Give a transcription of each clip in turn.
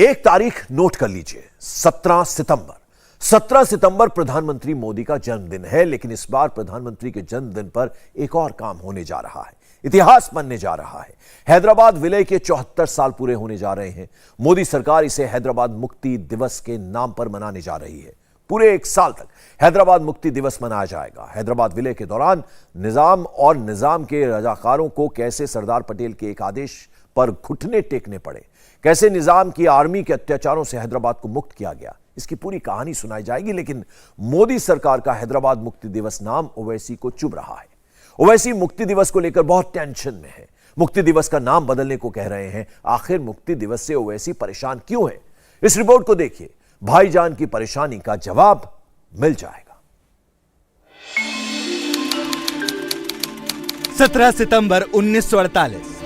एक तारीख नोट कर लीजिए, 17 सितंबर। 17 सितंबर प्रधानमंत्री मोदी का जन्मदिन है, लेकिन इस बार प्रधानमंत्री के जन्मदिन पर एक और काम होने जा रहा है, इतिहास बनने जा रहा है। हैदराबाद विलय के 74 साल पूरे होने जा रहे हैं। मोदी सरकार इसे हैदराबाद मुक्ति दिवस के नाम पर मनाने जा रही है। पूरे एक साल तक हैदराबाद मुक्ति दिवस मनाया जाएगा। हैदराबाद विलय के दौरान निजाम और निजाम के रजाकारों को कैसे सरदार पटेल के एक आदेश पर घुटने टेकने पड़े, कैसे निजाम की आर्मी के अत्याचारों से हैदराबाद को मुक्त किया गया, इसकी पूरी कहानी सुनाई जाएगी। लेकिन मोदी सरकार का हैदराबाद मुक्ति दिवस नाम ओवैसी को चुभ रहा है। ओवैसी मुक्ति दिवस को लेकर बहुत टेंशन में है। मुक्ति दिवस का नाम बदलने को कह रहे हैं। आखिर मुक्ति दिवस से ओवैसी परेशान क्यों है? इस रिपोर्ट को देखिए, भाईजान की परेशानी का जवाब मिल जाएगा। 17 सितंबर 1948।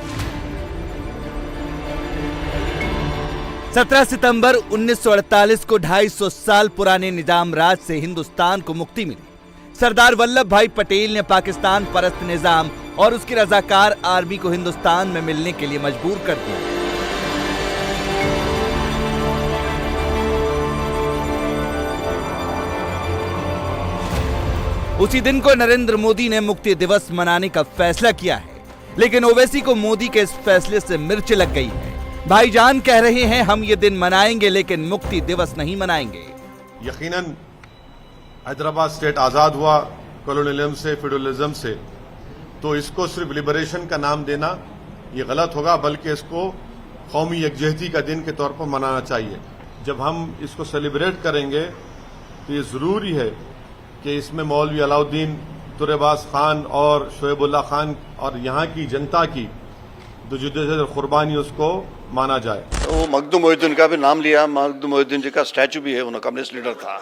17 सितंबर 1948 को 250 साल पुराने निजाम राज से हिंदुस्तान को मुक्ति मिली। सरदार वल्लभ भाई पटेल ने पाकिस्तान परस्त निजाम और उसकी रजाकार आर्मी को हिंदुस्तान में मिलने के लिए मजबूर कर दिया। उसी दिन को नरेंद्र मोदी ने मुक्ति दिवस मनाने का फैसला किया है, लेकिन ओवैसी को मोदी के इस फैसले से मिर्च लग गई है। भाईजान कह रहे हैं, हम ये दिन मनाएंगे लेकिन मुक्ति दिवस नहीं मनाएंगे। यकीनन हैदराबाद स्टेट आजाद हुआ कॉलोनियलिज्म से, फेडरलिज्म से, तो इसको सिर्फ लिबरेशन का नाम देना ये गलत होगा, बल्कि इसको कौमी यकजहती का दिन के तौर पर मनाना चाहिए। जब हम इसको सेलिब्रेट करेंगे तो ये जरूरी है कि इसमें मौलवी अलाउद्दीन, तुरेबाज खान और शोएबुल्लाह खान और यहाँ की जनता की जो कुर्बानी उसको माना जाए। तो मखदूम मोहिउद्दीन का भी नाम लिया। मखदूम मोहिउद्दीन जी का स्टैचू भी है, उन्होंने कम्युनिस्ट लीडर था।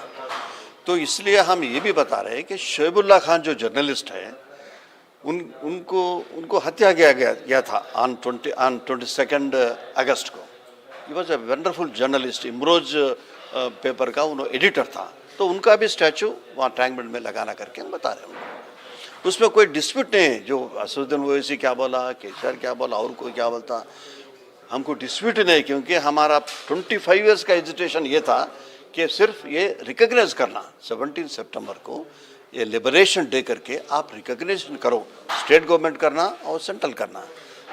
तो इसलिए हम ये भी बता रहे हैं कि शोएबुल्लाह खान जो जर्नलिस्ट है, उनको हत्या किया गया था ऑन 22 अगस्त को। He was a wonderful journalist. Imroz paper का उन्होंने एडिटर था। तो उनका भी स्टैचू वहाँ टैंक बंड में लगाना करके हम बता रहे हैं। उसमें कोई डिस्प्यूट नहीं है। जो असदुद्दीन ओवैसी क्या बोला, केसर क्या बोला और कोई क्या बोलता, हमको डिस्प्यूट नहीं, क्योंकि हमारा 25 इयर्स का एजिटेशन ये था कि सिर्फ ये रिकॉग्नाइज करना 17 सितंबर को ये लिबरेशन डे करके आप रिकॉग्निशन करो। स्टेट गवर्नमेंट करना और सेंट्रल करना,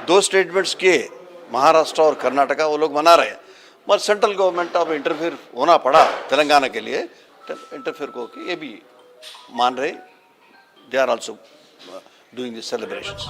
दो स्टेटमेंट्स किए, महाराष्ट्र और कर्नाटका वो लोग मना रहे हैं, मगर सेंट्रल गवर्नमेंट अब इंटरफेयर होना पड़ा तेलंगाना के लिए। इंटरफेयर को ये भी मान रहे, they are also doing this celebrations.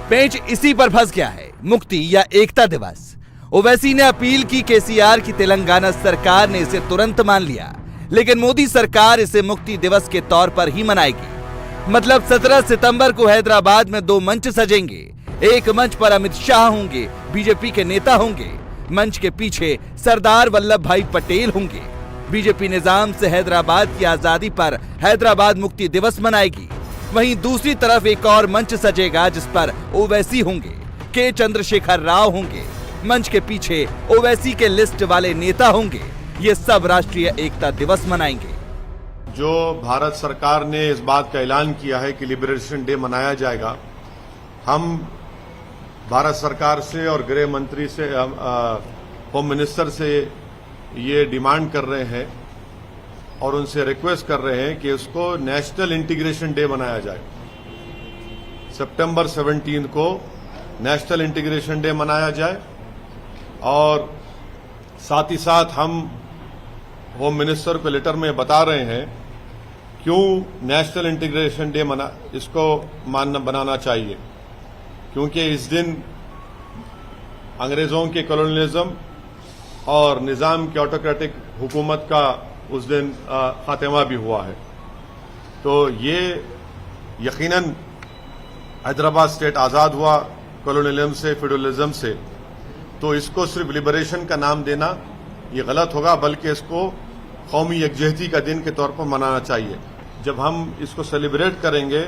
पेंच इसी पर फंस गया है, मुक्ति या एकता दिवस। ओवैसी ने अपील की केसीआर की तेलंगाना सरकार ने इसे तुरंत मान लिया, लेकिन मोदी सरकार इसे मुक्ति दिवस के तौर पर ही मनाएगी। मतलब 17 सितंबर को हैदराबाद में दो मंच सजेंगे। एक मंच पर अमित शाह होंगे, बीजेपी के नेता होंगे। मंच के पीछे सरदार वल्लभ भाई पटेल होंगे। बीजेपी निजाम से हैदराबाद की आजादी पर हैदराबाद मुक्ति दिवस मनाएगी। वहीं दूसरी तरफ एक और मंच सजेगा जिस पर ओवैसी होंगे, के चंद्रशेखर राव होंगे। मंच के पीछे ओवैसी के लिस्ट वाले नेता होंगे। ये सब राष्ट्रीय एकता दिवस मनाएंगे। जो भारत सरकार ने इस बात का ऐलान किया है कि लिबरेशन डे मनाया जाएगा, हम भारत सरकार से और गृह मंत्री से, होम मिनिस्टर से ये डिमांड कर रहे हैं और उनसे रिक्वेस्ट कर रहे हैं कि इसको नेशनल इंटीग्रेशन डे मनाया जाए। सितंबर 17 को नेशनल इंटीग्रेशन डे मनाया जाए। और साथ ही साथ हम होम मिनिस्टर को लेटर में बता रहे हैं क्यों नेशनल इंटीग्रेशन डे इसको बनाना चाहिए, क्योंकि इस दिन अंग्रेजों के कॉलोनियलिज्म और निजाम की ऑटोक्रेटिक हुकूमत का उस दिन खात्मा भी हुआ है। तो ये यकीनन हैदराबाद स्टेट आजाद हुआ कॉलोनियलिज्म से, फेडरलिज्म से, तो इसको सिर्फ लिबरेशन का नाम देना ये गलत होगा, बल्कि इसको कौमी यकजहती का दिन के तौर पर मनाना चाहिए। जब हम इसको सेलिब्रेट करेंगे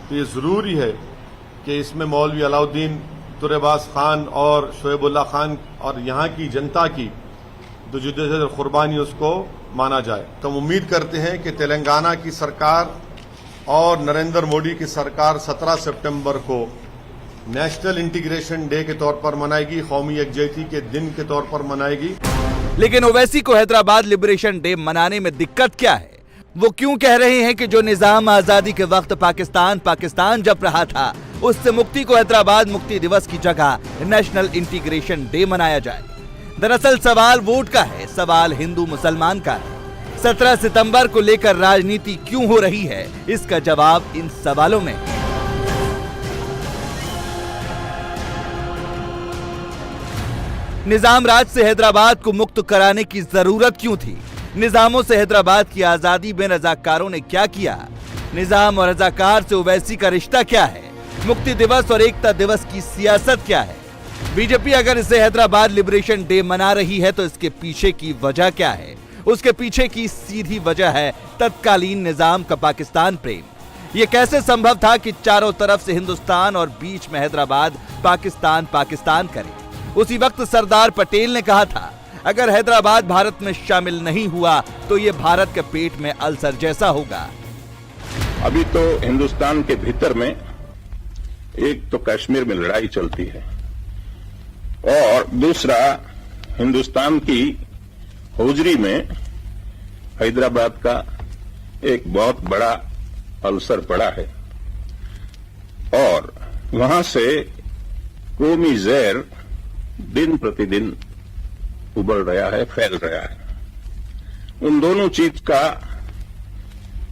तो ये जरूरी है कि इसमें मौलवी अलाउद्दीन, तुरेबाज खान और शोएबुल्लाह खान और यहाँ की जनता की जो कुर्बानी उसको माना जाए। तो हम उम्मीद करते हैं कि तेलंगाना की सरकार और नरेंद्र मोदी की सरकार 17 सितंबर को नेशनल इंटीग्रेशन डे के तौर पर मनाएगी, कौमी यकजहती के दिन के तौर पर मनाएगी। लेकिन ओवैसी को हैदराबाद लिबरेशन डे मनाने में दिक्कत क्या है? वो क्यों कह रहे हैं कि जो निजाम आजादी के वक्त पाकिस्तान जप रहा था, उससे मुक्ति को हैदराबाद मुक्ति दिवस की जगह नेशनल इंटीग्रेशन डे मनाया जाए? दरअसल सवाल वोट का है, सवाल हिंदू मुसलमान का है। 17 सितंबर को लेकर राजनीति क्यों हो रही है, इसका जवाब इन सवालों में है। निजाम राज से हैदराबाद को मुक्त कराने की जरूरत क्यों थी? निजामों से हैदराबाद की आजादी में रजाकारों ने क्या किया? निजाम और रजाकार से ओवैसी का रिश्ता क्या है? मुक्ति दिवस और एकता दिवस की सियासत क्या है? बीजेपी अगर इसे हैदराबाद लिबरेशन डे मना रही है तो इसके पीछे की वजह क्या है? उसके पीछे की सीधी वजह है तत्कालीन निजाम का पाकिस्तान प्रेम। यह कैसे संभव था कि चारों तरफ से हिंदुस्तान और बीच में हैदराबाद पाकिस्तान करे? उसी वक्त सरदार पटेल ने कहा था, अगर हैदराबाद भारत में शामिल नहीं हुआ तो ये भारत के पेट में अल्सर जैसा होगा। अभी तो हिंदुस्तान के भीतर में एक तो कश्मीर में लड़ाई चलती है और दूसरा हिंदुस्तान की हौजरी में हैदराबाद का एक बहुत बड़ा अल्सर पड़ा है और वहां से कौमी जहर दिन प्रतिदिन उबल रहा है, फैल रहा है। उन दोनों चीज का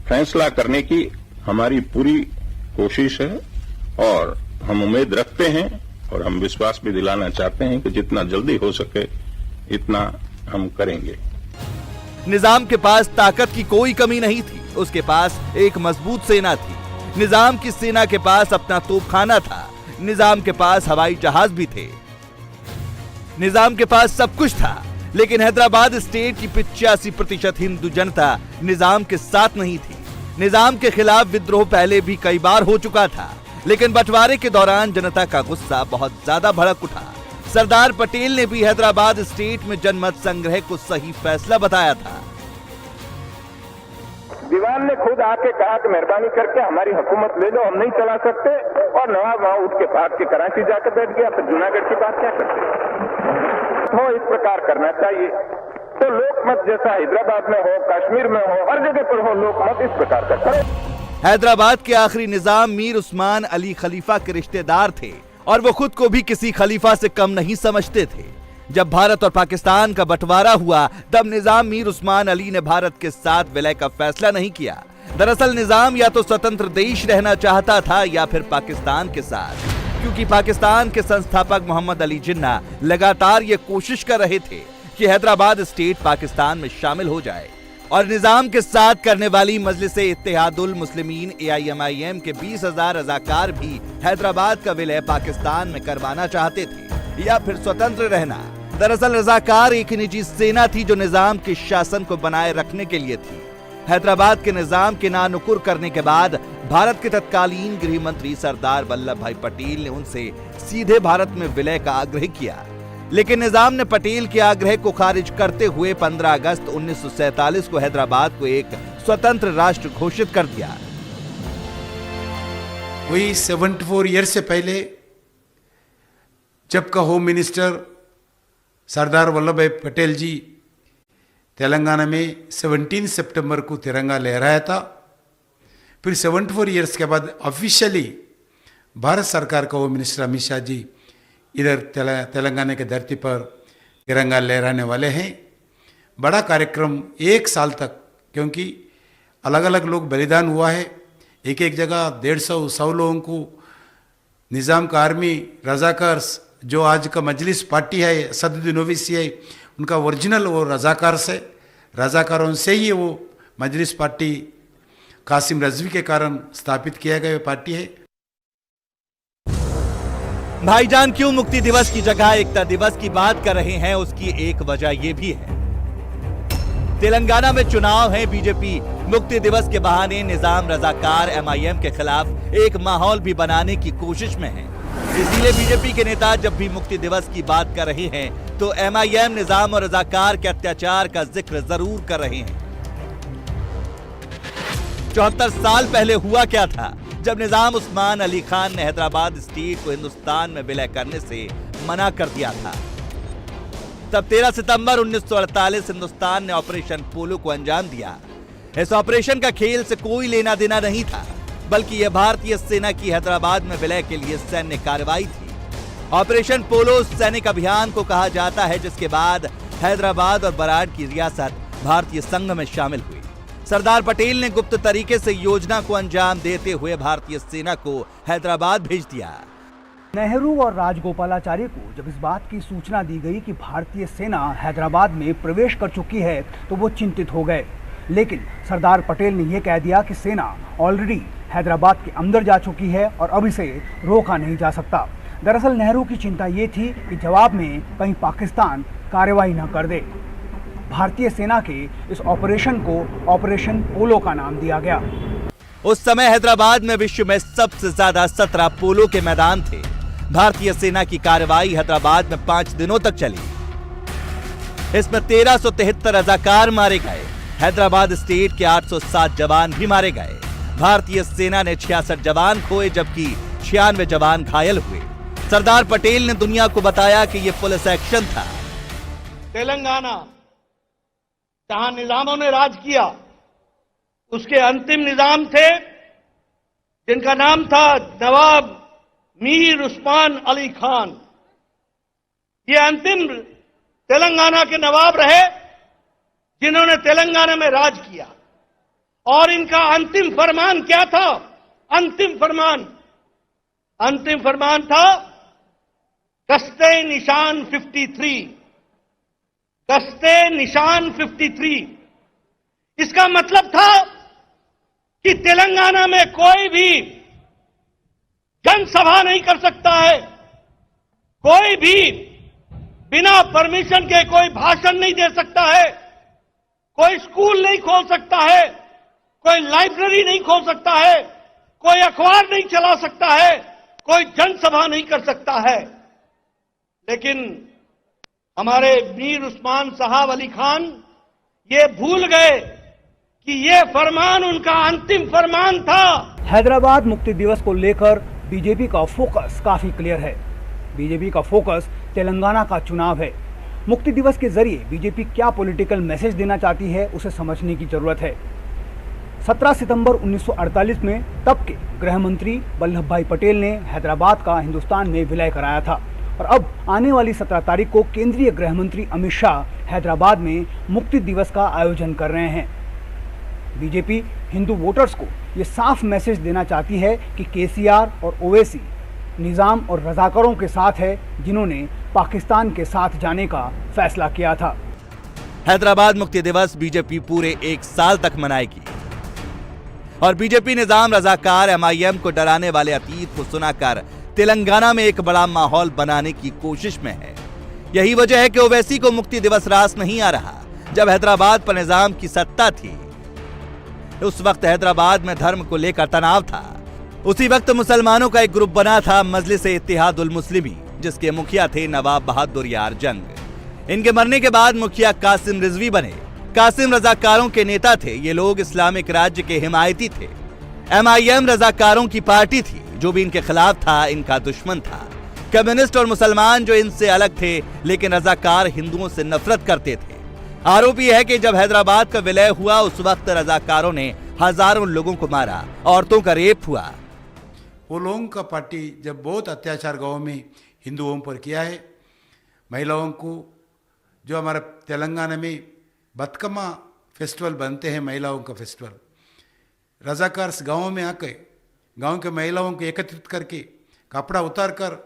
फैसला करने की हमारी पूरी कोशिश है और हम उम्मीद रखते हैं और हम विश्वास भी दिलाना चाहते हैं कि जितना जल्दी हो सके इतना हम करेंगे। निजाम के पास ताकत की कोई कमी नहीं थी, उसके पास एक मजबूत सेना थी। निजाम की सेना के पास अपना तोपखाना था, निजाम के पास हवाई जहाज भी थे, निजाम के पास सब कुछ था। लेकिन हैदराबाद स्टेट की 85% हिंदू जनता निजाम के साथ नहीं थी। निजाम के खिलाफ विद्रोह पहले भी कई बार हो चुका था, लेकिन बंटवारे के दौरान जनता का गुस्सा बहुत ज्यादा भड़क उठा। सरदार पटेल ने भी हैदराबाद स्टेट में जनमत संग्रह को सही फैसला बताया था। दीवान ने खुद आके कहा कि मेहरबानी करके हमारी हुकूमत ले लो, हम नहीं चला सकते, और नवाब वहां उठ के भाग के कराची जाकर बैठ गया। फिर जूनागढ़ की बात क्या करते हो? इस प्रकार करना चाहिए। तो लोकमत जैसा हैदराबाद में हो, कश्मीर में हो, हर जगह पर हो लोकमत, इस प्रकार का करो। हैदराबाद के आखिरी निजाम मीर उस्मान अली खलीफा के रिश्तेदार थे और वो खुद को भी किसी खलीफा से कम नहीं समझते थे। जब भारत और पाकिस्तान का बंटवारा हुआ तब निजाम मीर उस्मान अली ने भारत के साथ विलय का फैसला नहीं किया। दरअसल निजाम या तो स्वतंत्र देश रहना चाहता था या फिर पाकिस्तान के साथ, क्योंकि पाकिस्तान के संस्थापक मोहम्मद अली जिन्ना लगातार ये कोशिश कर रहे थे कि हैदराबाद स्टेट पाकिस्तान में शामिल हो जाए और निजाम के साथ करने वाली मजलिसे इत्तेहादुल मुस्लिमीन AIMIM के 20,000 रजाकार भी हैदराबाद का विलय पाकिस्तान में करवाना चाहते थे या फिर स्वतंत्र रहना। दरअसल रजाकार एक निजी सेना थी जो निजाम के शासन को बनाए रखने के लिए थी। हैदराबाद के निजाम के नानुकुर करने के बाद भारत के तत्कालीन गृह मंत्री सरदार वल्लभ भाई पटेल ने उनसे सीधे भारत में विलय का आग्रह किया, लेकिन निजाम ने पटेल के आग्रह को खारिज करते हुए 15 अगस्त 1947 को हैदराबाद को एक स्वतंत्र राष्ट्र घोषित कर दिया। वही 74 ईयर से पहले जब का होम मिनिस्टर सरदार वल्लभ भाई पटेल जी तेलंगाना में 17 सितंबर को तिरंगा लहराया था, फिर 74 ईयर्स के बाद ऑफिशियली भारत सरकार का होम मिनिस्टर अमित शाह जी इधर तेलंगाना की धरती पर तिरंगा लहराने वाले हैं। बड़ा कार्यक्रम 1 साल तक, क्योंकि अलग अलग लोग बलिदान हुआ है। एक एक जगह 150-100 लोगों को निज़ाम का आर्मी रजाकार, जो आज का मजलिस पार्टी है सदुद्दीन ओवैसी है, उनका ओरिजिनल वो रजाकारों से ही वो मजलिस पार्टी कासिम रजवी के कारण स्थापित किया गया पार्टी है। भाईजान क्यों मुक्ति दिवस की जगह एकता दिवस की बात कर रहे हैं, उसकी एक वजह यह भी है। तेलंगाना में चुनाव है, बीजेपी मुक्ति दिवस के बहाने निजाम रजाकार MIM के खिलाफ एक माहौल भी बनाने की कोशिश में है। इसीलिए बीजेपी के नेता जब भी मुक्ति दिवस की बात कर रहे हैं तो MIM निजाम और रजाकार के अत्याचार का जिक्र जरूर कर रहे हैं। 74 साल पहले हुआ क्या था? जब निजाम उस्मान अली खान ने हैदराबाद स्टेट को हिंदुस्तान में विलय करने से मना कर दिया था। तब 13 सितंबर 1948 हिंदुस्तान ने ऑपरेशन पोलो को अंजाम दिया। इस ऑपरेशन का खेल से कोई लेना देना नहीं था, बल्कि यह भारतीय सेना की हैदराबाद में विलय के लिए सैन्य कार्रवाई थी। ऑपरेशन पोलो सैनिक अभियान को कहा जाता है, जिसके बाद हैदराबाद और बराड की रियासत भारतीय संघ में शामिल हुई। सरदार पटेल ने गुप्त तरीके से योजना को अंजाम देते हुए भारतीय सेना को हैदराबाद भेज दिया। नेहरू और राजगोपालाचारी को जब इस बात की सूचना दी गई कि भारतीय सेना हैदराबाद में प्रवेश कर चुकी है तो वो चिंतित हो गए, लेकिन सरदार पटेल ने यह कह दिया कि सेना ऑलरेडी हैदराबाद के अंदर जा चुकी है और अब इसे रोका नहीं जा सकता। दरअसल नेहरू की चिंता ये थी कि जवाब में कहीं पाकिस्तान कार्रवाई न कर दे। भारतीय सेना के इस ऑपरेशन को ऑपरेशन पोलो का नाम दिया गया। उस समय हैदराबाद में विश्व में सबसे ज्यादा 17 पोलो के मैदान थे। भारतीय सेना की कार्रवाई हैदराबाद में 5 दिनों तक चली। इसमें 1373 रजाकार मारे गए। हैदराबाद स्टेट के 807 जवान भी मारे गए। भारतीय सेना ने 66 जवान खोए, जबकि 96 जवान घायल हुए। सरदार पटेल ने दुनिया को बताया कि यह पुलिस एक्शन था। तेलंगाना जहां निजामों ने राज किया, उसके अंतिम निजाम थे जिनका नाम था नवाब मीर उस्मान अली खान। ये अंतिम तेलंगाना के नवाब रहे जिन्होंने तेलंगाना में राज किया। और इनका अंतिम फरमान क्या था? अंतिम फरमान था गश्ते निशान 53। गश्ते निशान 53। इसका मतलब था कि तेलंगाना में कोई भी जनसभा नहीं कर सकता है, कोई भी बिना परमिशन के कोई भाषण नहीं दे सकता है, कोई स्कूल नहीं खोल सकता है, कोई लाइब्रेरी नहीं खोल सकता है, कोई अखबार नहीं चला सकता है, कोई जनसभा नहीं कर सकता है। लेकिन हमारे मीर उस्मान साहब अली खान ये भूल गए कि ये फरमान उनका अंतिम फरमान था। हैदराबाद मुक्ति दिवस को लेकर बीजेपी का फोकस काफी क्लियर है। बीजेपी का फोकस तेलंगाना का चुनाव है। मुक्ति दिवस के जरिए बीजेपी क्या पॉलिटिकल मैसेज देना चाहती है, उसे समझने की जरूरत है। 17 सितंबर 1948 में तब के गृह मंत्री वल्लभ भाई पटेल ने हैदराबाद का हिंदुस्तान में विलय कराया था और अब आने वाली 17 तारीख को केंद्रीय गृह मंत्री अमित शाह हैदराबाद में मुक्ति दिवस का आयोजन कर रहे हैं। बीजेपी हिंदू वोटर्स को ये साफ मैसेज देना चाहती है कि केसीआर और ओवैसी निजाम और रजाकारों के साथ है, जिन्होंने पाकिस्तान के साथ जाने का फैसला किया था। हैदराबाद मुक्ति दिवस बीजेपी पूरे 1 साल तक मनाएगी और बीजेपी निजाम रजाकार MIM को डराने वाले अतीत को सुनाकर तेलंगाना में एक बड़ा माहौल बनाने की कोशिश में है। यही वजह है कि ओवैसी को मुक्ति दिवस रास नहीं आ रहा। जब हैदराबाद पर निजाम की सत्ता थी, उस वक्त हैदराबाद में धर्म को लेकर तनाव था। उसी वक्त मुसलमानों का एक ग्रुप बना था मजलिस-ए-इत्तेहादुल मुस्लिमीन, जिसके मुखिया थे नवाब बहादुर यार जंग। इनके मरने के बाद मुखिया कासिम रिजवी बने। कासिम रजाकारों के नेता थे। ये लोग इस्लामिक राज्य के हिमायती थे। MIM रजाकारों की पार्टी थी। जो भी इनके खिलाफ था, इनका दुश्मन था। कम्युनिस्ट और मुसलमान जो इनसे अलग थे, लेकिन रजाकार हिंदुओं से नफरत करते थे। आरोप यह है कि जब हैदराबाद का विलय हुआ, उस वक्त रजाकारों ने हजारों लोगों को मारा, औरतों का रेप हुआ। वो लोगों का पार्टी जब बहुत अत्याचार गाँव में हिंदुओं पर किया है, महिलाओं को, जो हमारे तेलंगाना में बतकमा फेस्टिवल बनते हैं, महिलाओं का फेस्टिवल, रजाकार गाँव में आके गांव के महिलाओं को एकत्रित करके कपड़ा उतार कर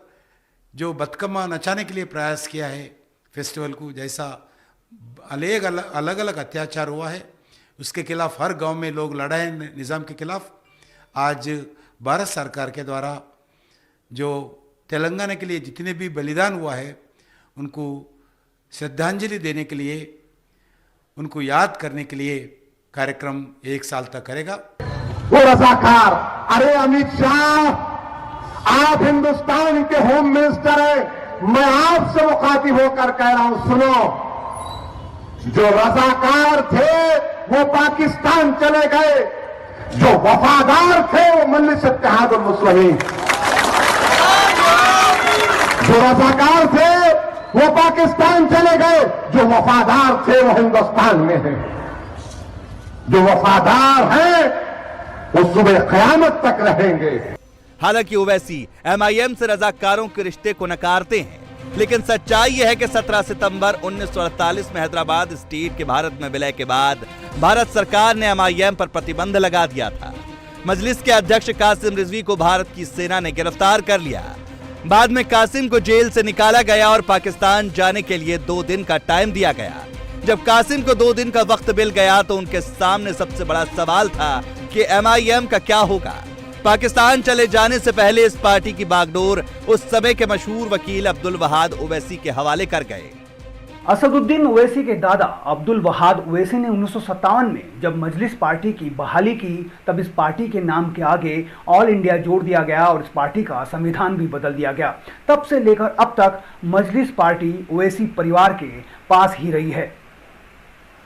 जो बतकमा नचाने के लिए प्रयास किया है फेस्टिवल को, जैसा अलग अलग अत्याचार हुआ है, उसके खिलाफ हर गांव में लोग लड़ा है निज़ाम के खिलाफ। आज भारत सरकार के द्वारा जो तेलंगाना के लिए जितने भी बलिदान हुआ है, उनको श्रद्धांजलि देने के लिए, उनको याद करने के लिए कार्यक्रम 1 साल तक करेगा। वो रजाकार, अरे अमित शाह, आप हिंदुस्तान के होम मिनिस्टर हैं, मैं आपसे मुखातिब होकर कह रहा हूं, सुनो, जो रजाकार थे वो पाकिस्तान चले गए, जो वफादार थे वो मजलिस इत्तेहादुल मुस्लिमीन, जो रजाकार थे वो पाकिस्तान चले गए, जो वफादार थे वो हिंदुस्तान में हैं। जो वफादार हैं वो सुबह क़यामत तक रहेंगे। हालांकि ओवैसी MIM से रजाकारों के रिश्ते को नकारते हैं, लेकिन सच्चाई यह है कि 17 सितंबर 1948 में हैदराबाद स्टेट के भारत में विलय के बाद भारत सरकार ने MIM पर प्रतिबंध लगा दिया था। मजलिस के अध्यक्ष कासिम रिजवी को भारत की सेना ने गिरफ्तार कर लिया। बाद में कासिम को जेल से निकाला गया और पाकिस्तान जाने के लिए 2 दिन का टाइम दिया गया। जब कासिम को 2 दिन का वक्त मिल गया तो उनके सामने सबसे बड़ा सवाल था कि MIM का क्या होगा। पाकिस्तान चले जाने से पहले इस पार्टी की बागडोर उस समय के मशहूर वकील अब्दुल वहाद ओवैसी के हवाले कर गए। असदुद्दीन ओवैसी के दादा अब्दुल वहाद ओवैसी ने 1957 में जब मजलिस पार्टी की बहाली की, तब इस पार्टी के नाम के आगे ऑल इंडिया जोड़ दिया गया और इस पार्टी का संविधान भी बदल दिया गया। तब से लेकर अब तक मजलिस पार्टी ओवैसी परिवार के पास ही रही है।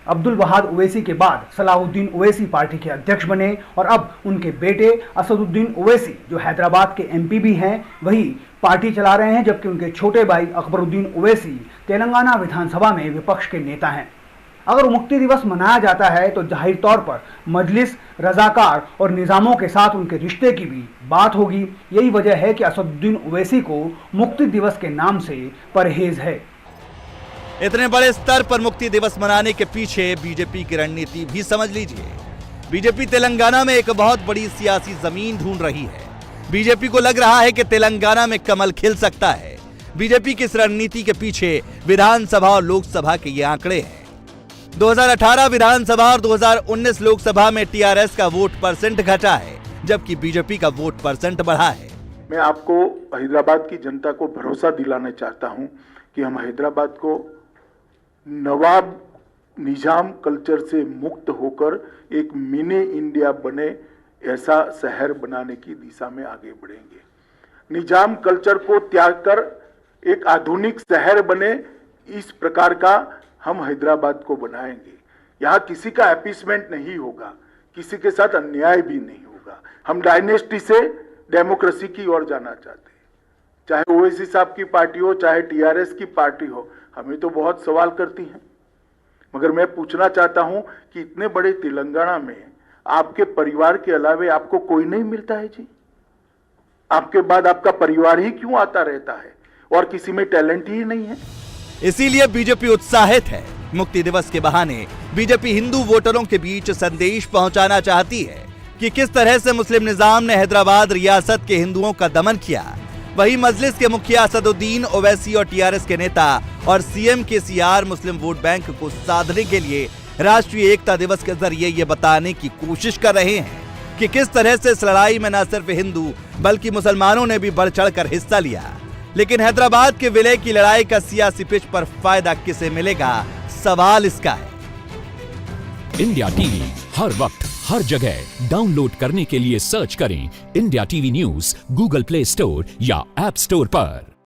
अब्दुल वहाद ओवैसी के बाद सलाहुद्दीन ओवैसी पार्टी के अध्यक्ष बने और अब उनके बेटे असदुद्दीन ओवैसी, जो हैदराबाद के MP भी हैं, वही पार्टी चला रहे हैं, जबकि उनके छोटे भाई अकबरुद्दीन ओवैसी तेलंगाना विधानसभा में विपक्ष के नेता हैं। अगर मुक्ति दिवस मनाया जाता है तो जाहिर तौर पर मजलिस, रजाकार और निज़ामों के साथ उनके रिश्ते की भी बात होगी। यही वजह है कि असदुद्दीन ओवैसी को मुक्ति दिवस के नाम से परहेज है। इतने बड़े स्तर पर मुक्ति दिवस मनाने के पीछे बीजेपी की रणनीति भी समझ लीजिए। बीजेपी तेलंगाना में एक बहुत बड़ी सियासी जमीन ढूंढ रही है। बीजेपी को लग रहा है कि तेलंगाना में कमल खिल सकता है। बीजेपी की इस रणनीति के पीछे विधानसभा और लोकसभा के ये आंकड़े हैं। 2018 विधानसभा और 2019 लोकसभा में TRS का वोट परसेंट घटा है, जबकि बीजेपी का वोट परसेंट बढ़ा है। मैं आपको हैदराबाद की जनता को भरोसा दिलाना चाहता हूं कि हम हैदराबाद को नवाब निजाम कल्चर से मुक्त होकर एक मिनी इंडिया बने ऐसा शहर बनाने की दिशा में आगे बढ़ेंगे। निजाम कल्चर को त्याग कर एक आधुनिक शहर बने, इस प्रकार का हम हैदराबाद को बनाएंगे। यहाँ किसी का अपीसमेंट नहीं होगा, किसी के साथ अन्याय भी नहीं होगा। हम डायनेस्टी से डेमोक्रेसी की ओर जाना चाहते हैं। चाहे ओवैसी साहब की पार्टी हो, चाहे TRS की पार्टी हो, हमें तो बहुत सवाल करती हैं, मगर मैं पूछना चाहता हूं कि इतने बड़े तेलंगाना में आपके परिवार के अलावे आपको कोई नहीं मिलता है जी? आपके बाद आपका परिवार ही क्यों आता रहता है और किसी में टैलेंट ही नहीं है? इसीलिए बीजेपी उत्साहित है। मुक्ति दिवस के बहाने बीजेपी हिंदू वोटरों के बीच संदेश पहुंचाना चाहती है कि किस तरह से मुस्लिम निजाम ने हैदराबाद रियासत के हिंदुओं का दमन किया। वहीं मजलिस के मुखिया असदुद्दीन ओवैसी और TRS के नेता और CM KCR मुस्लिम वोट बैंक को साधने के लिए राष्ट्रीय एकता दिवस के जरिए ये बताने की कोशिश कर रहे हैं कि किस तरह से इस लड़ाई में न सिर्फ हिंदू बल्कि मुसलमानों ने भी बढ़ चढ़कर हिस्सा लिया। लेकिन हैदराबाद के विलय की लड़ाई का सियासी पिच पर फायदा किसे मिलेगा, सवाल इसका है। इंडिया TV हर वक्त हर जगह डाउनलोड करने के लिए सर्च करें India TV news Google play store या ऐप स्टोर पर।